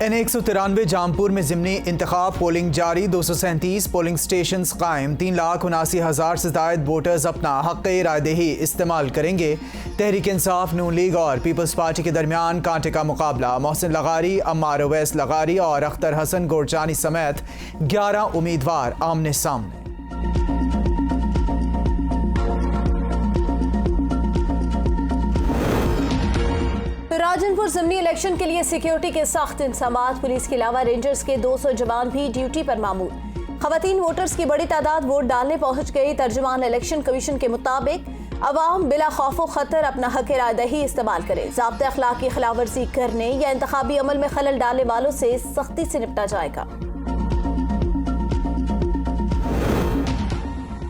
N193 Jampur में ज़िमनी इंतखाब polling जारी, 237 polling station कायम, 3,79,000 से ज़ायद वोटर्स अपना हक़ रायदही इस्तेमाल करेंगे। तहरीक इंसाफ, नून लीग और पीपल्स पार्टी के दरमियान कांटे का मुकाबला। मोहसिन लगारी, अम्मार अवैस लगारी और अख्तर हसन गोरचानी समेत 11 उम्मीदवार आमने सामने। राजनपुर ज़िमनी इलेक्शन के लिए सिक्योरिटी के सख्त इंतजामात, पुलिस के अलावा रेंजर्स के 200 जवान भी ड्यूटी पर मामूल। खवातीन वोटर्स की बड़ी तादाद वोट डालने पहुंच गई। तर्जुमान इलेक्शन कमीशन के मुताबिक अवाम बिला खौफ खतर अपना हक रायदही इस्तेमाल करें। ज़ाब्ते अखलाक की खिलाफवर्जी करने या इंतखाबी अमल में खलल डालने वालों से सख्ती से निपटा जाएगा।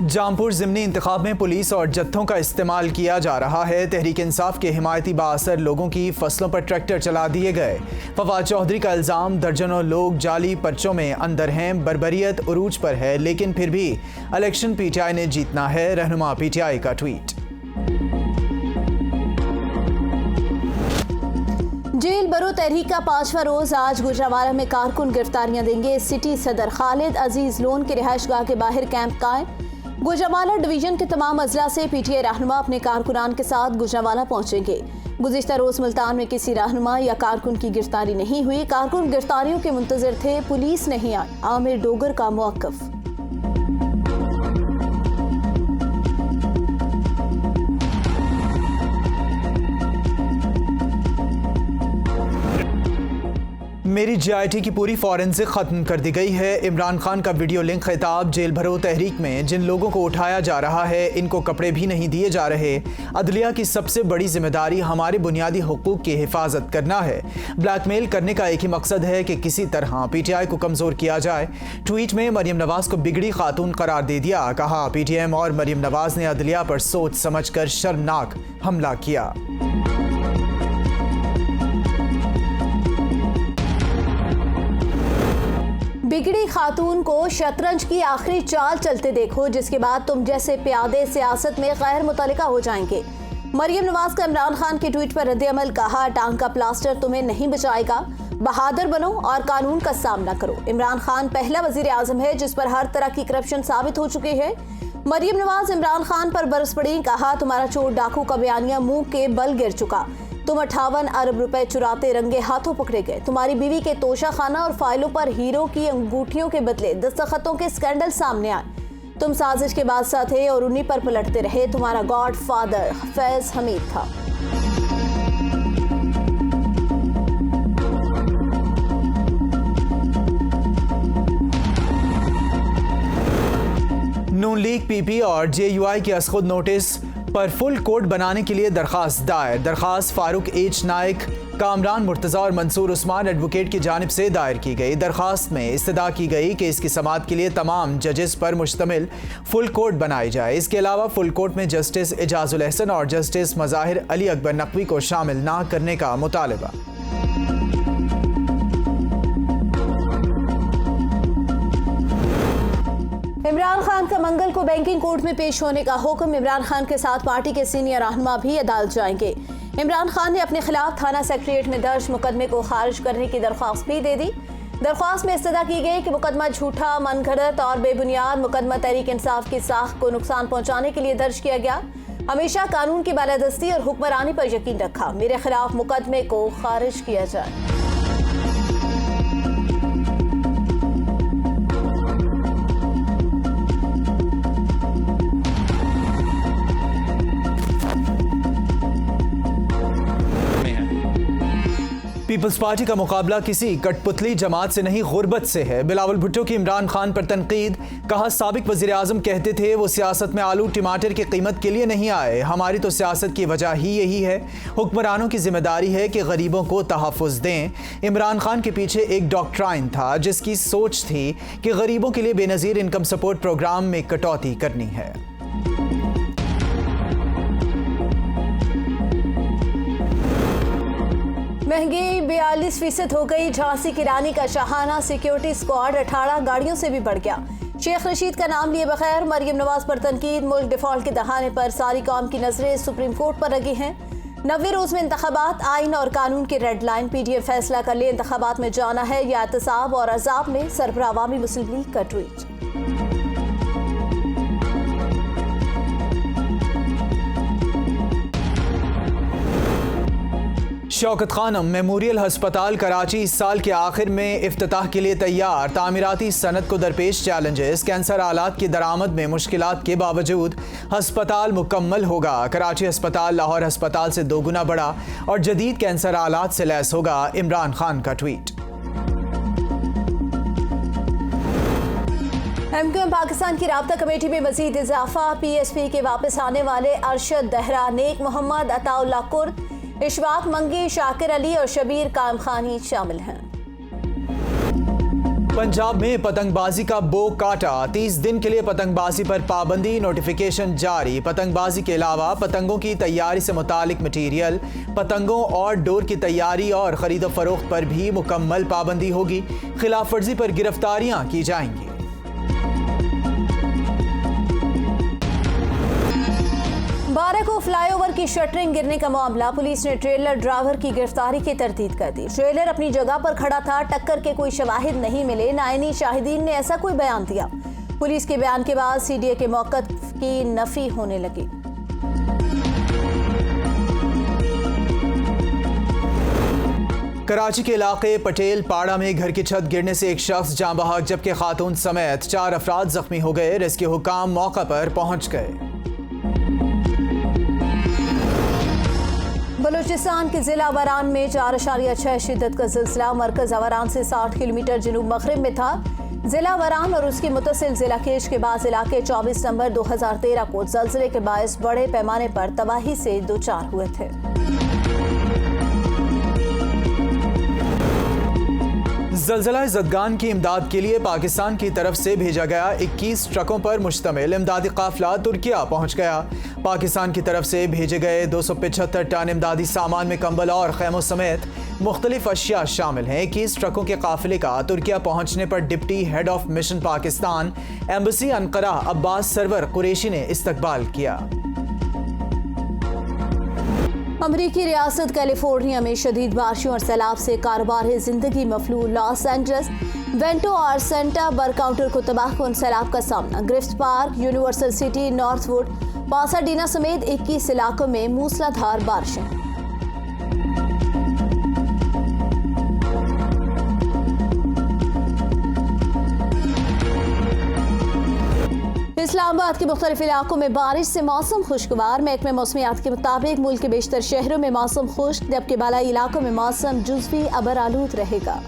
जामपुर ज़िमनी इंतखाब में पुलिस और जत्थों का इस्तेमाल किया जा रहा है। तहरीक इंसाफ के हिमायती बाअसर लोगों की फसलों पर ट्रैक्टर चला दिए गए। फवाद चौधरी का इल्ज़ाम, दर्जनों लोग जाली पर्चों में अंदर हैं। बर्बरियत उरूज पर है, लेकिन फिर भी इलेक्शन पीटीआई ने जीतना है। रहनुमा पीटीआई का ट्वीट। जेल बरो तहरीक का 5वां रोज आज गुजरावाला में कारकुन गिरफ्तारियां देंगे। सिटी सदर खालिद अजीज लोन के रिहाइशगाह के बाहर कैंप कायम। गुजरावाला डिवीजन के तमाम अजला से पीटीआई रहनुमा अपने कारकुनान के साथ गुजरावाला पहुंचेंगे। गुज़िश्ता रोज मुल्तान में किसी रहनुमा या कारकुन की गिरफ्तारी नहीं हुई। कारकुन गिरफ्तारियों के मुंतजर थे, पुलिस नहीं आई। आमिर डोगर का मौक़िफ़। मेरी जीआईटी की पूरी फॉरेंसिक खत्म कर दी गई है। इमरान खान का वीडियो लिंक खिताब, जेल भरो तहरीक में जिन लोगों को उठाया जा रहा है इनको कपड़े भी नहीं दिए जा रहे। अदलिया की सबसे बड़ी जिम्मेदारी हमारे बुनियादी हुकूक की हिफाजत करना है। ब्लैकमेल करने का एक ही मकसद है कि किसी तरह पीटीआई को कमजोर किया जाए। ट्वीट में मरियम नवाज को बिगड़ी खातून करार दे दिया। कहा, पीटीएम और मरियम नवाज ने अदलिया पर सोच समझकर शर्मनाक हमला किया। बिगड़ी खातून को शतरंज की आखिरी चाल चलते देखो, जिसके बाद तुम जैसे प्यादे सियासत में गैर मुतल्लिका हो जाएंगे। मरियम नवाज का इमरान खान के ट्वीट पर रद्द-ए-अमल। कहा, टांग का प्लास्टर तुम्हें नहीं बचाएगा, बहादुर बनो और कानून का सामना करो। इमरान खान पहला वजीर आजम है जिस पर हर तरह की करप्शन साबित हो चुकी है। मरियम नवाज इमरान खान पर बरस पड़ी। कहा, तुम्हारा चोर डाकू का बयानिया मुंह के बल गिर चुका। तुम 58 अरब रुपए चुराते रंगे हाथों पकड़े गए। तुम्हारी बीवी के तोशा खाना और फाइलों पर हीरो की अंगूठियों के बदले दस्तखतों के स्कैंडल सामने आए। तुम साजिश के बादशाह थे और उन्हीं पर पलटते रहे। तुम्हारा गॉड फादर फैज हमीद था। नून लीग, पीपी और जेयूआई के असखुद नोटिस पर फुल कोर्ट बनाने के लिए दरखास्त दायर। दरखास्त फारूक एच नाइक, कामरान मुर्तज़ा और मंसूर उस्मान एडवोकेट की जानिब से दायर की गई। दरखास्त में इस्तदा की गई कि इसकी समाअत के लिए तमाम जजेस पर मुश्तमिल फुल कोर्ट बनाई जाए। इसके अलावा फुल कोर्ट में जस्टिस एजाजुल एहसन और जस्टिस मज़ाहिर अली अकबर नकवी को शामिल ना करने का मुतालबा। इमरान खान का मंगल को बैंकिंग कोर्ट में पेश होने का हुक्म। इमरान खान के साथ पार्टी के सीनियर रहनुमा भी अदालत जाएंगे। इमरान खान ने अपने खिलाफ थाना सेक्रेटेरिएट में दर्ज मुकदमे को खारिज करने की दरख्वास्त भी दे दी। दरख्वास्त में इस्तदा की गई कि मुकदमा झूठा, मनगढ़ंत और बेबुनियाद मुकदमा तहरीक इंसाफ की साख को नुकसान पहुंचाने के लिए दर्ज किया गया। हमेशा कानून की बालादस्ती और हुक्मरानी पर यकीन रखा। मेरे खिलाफ मुकदमे को खारिज किया जाए। पीपल्स पार्टी का मुकाबला किसी कठपुतली जमात से नहीं, गुर्बत से है। बिलावल भुट्टो की इमरान खान पर तनकीद। कहा, साबिक वजीर आजम कहते थे वो सियासत में आलू टमाटर की कीमत के लिए नहीं आए। हमारी तो सियासत की वजह ही यही है। हुक्मरानों की जिम्मेदारी है कि गरीबों को तहफ़्फ़ुज़ दें। इमरान खान के पीछे एक डॉक्ट्राइन था जिसकी सोच थी कि गरीबों के लिए बेनज़ीर इनकम सपोर्ट प्रोग्राम में कटौती करनी है। महंगाई 42% हो गई। झांसी की रानी का शाहाना सिक्योरिटी स्क्वाड 18 गाड़ियों से भी बढ़ गया। शेख रशीद का नाम लिए बगैर मरियम नवाज पर तनकीद। मुल्क डिफॉल्ट के दहाने पर सारी कौम की नजरें सुप्रीम कोर्ट पर लगी हैं। 90 रोज में इंतखाबात, आइन और कानून की रेड लाइन। पीटीएम फैसला कर ले इंतखाबात में जाना है या एहतसाब और अजाब में, सरबराह अवामी मुस्लिम लीग का ट्वीट। शौकत खानम मेमोरियल हस्पताल कराची इस साल के आखिर में इफ्तिताह के लिए तैयार। तामीराती सनत को दरपेश चैलेंजेस, कैंसर आलात की दरामद में मुश्किलात के बावजूद हस्पताल मुकम्मल होगा। कराची हस्पताल लाहौर हस्पताल से 2 गुना बड़ा और जदीद कैंसर आलात से लैस होगा। इमरान खान का ट्वीट। एमक्यूएम पाकिस्तान की राब्ता कमेटी में मजीद इजाफा। पीएसपी के वापस आने वाले अरशद दहरा, नेक मोहम्मद, अताउल्लाह कुर्द, इशफाक मंगी, शाकिर अली और शबीर कायम खानी शामिल हैं। पंजाब में पतंगबाजी का बो काटा, 30 दिन के लिए पतंगबाजी पर पाबंदी, नोटिफिकेशन जारी। पतंगबाजी के अलावा पतंगों की तैयारी से मुतालिक मटीरियल, पतंगों और डोर की तैयारी और खरीदो फरोख्त पर भी मुकम्मल पाबंदी होगी। खिलाफ वर्जी पर गिरफ्तारियां की जाएंगी। बारको फ्लाईओवर की शटरिंग गिरने का मामला, पुलिस ने ट्रेलर ड्राइवर की गिरफ्तारी की तरदीद कर दी। ट्रेलर अपनी जगह पर खड़ा था, टक्कर के कोई शवाहिद नहीं मिले, नाइनी शाहिदीन ने ऐसा कोई बयान दिया। पुलिस के बयान के बाद सीडीए के मौक़िफ़ की नफी होने लगी। कराची के इलाके पटेल पाड़ा में घर की छत गिरने से एक शख्स जाँ बहक, जबकि खातून समेत 4 अफराद जख्मी हो गए। रेस्क्यू हुकाम मौका पर पहुंच गए। बलूचिस्तान के जिला वरान में 4.6 शिद्दत का जिलसिला मरकज वरान से 60 किलोमीटर जनूब मगरिब में था। जिला वरान और उसके मुतसिल जिला केश के बाद इलाके 24 नवंबर 2013 को जलजिले के बायस बड़े पैमाने पर तबाही से दोचार हुए थे। ज़लज़ला ज़दगान की इमदाद के लिए पाकिस्तान की तरफ से भेजा गया 21 ट्रकों पर मुश्तमिल इमदादी काफिला तुर्किया पहुंच गया। पाकिस्तान की तरफ से भेजे गए 275 टन इमदादी सामान में कंबल और खैमों समेत मुख्तलिफ अशिया शामिल हैं। 21 ट्रकों के काफिले का तुर्किया पहुंचने पर deputy head of mission Pakistan embassy Ankara Abbas Sarwar Qureshi ने इस्तकबाल किया। अमरीकी रियासत कैलिफोर्निया में शदीद बारिशों और सैलाब से कारोबार जिंदगी मफलूल। लॉस एंजल्स, वेंटो और सेंटा बरकाउंटर को तबाहकुन सैलाब का सामना। ग्रिफ्ट पार्क, यूनिवर्सल सिटी, नॉर्थवुड, पासाडीना समेत 21 इलाकों में मूसलाधार बारिशें। इस्लामाबाद के मुख्तलिफ इलाकों में बारिश से मौसम खुशगवार। महकमे मौसमियात के मुताबिक मुल्क के बेशतर शहरों में मौसम खुश्क, जबकि बालाई इलाकों में मौसम जुज़वी अबर आलूद रहेगा।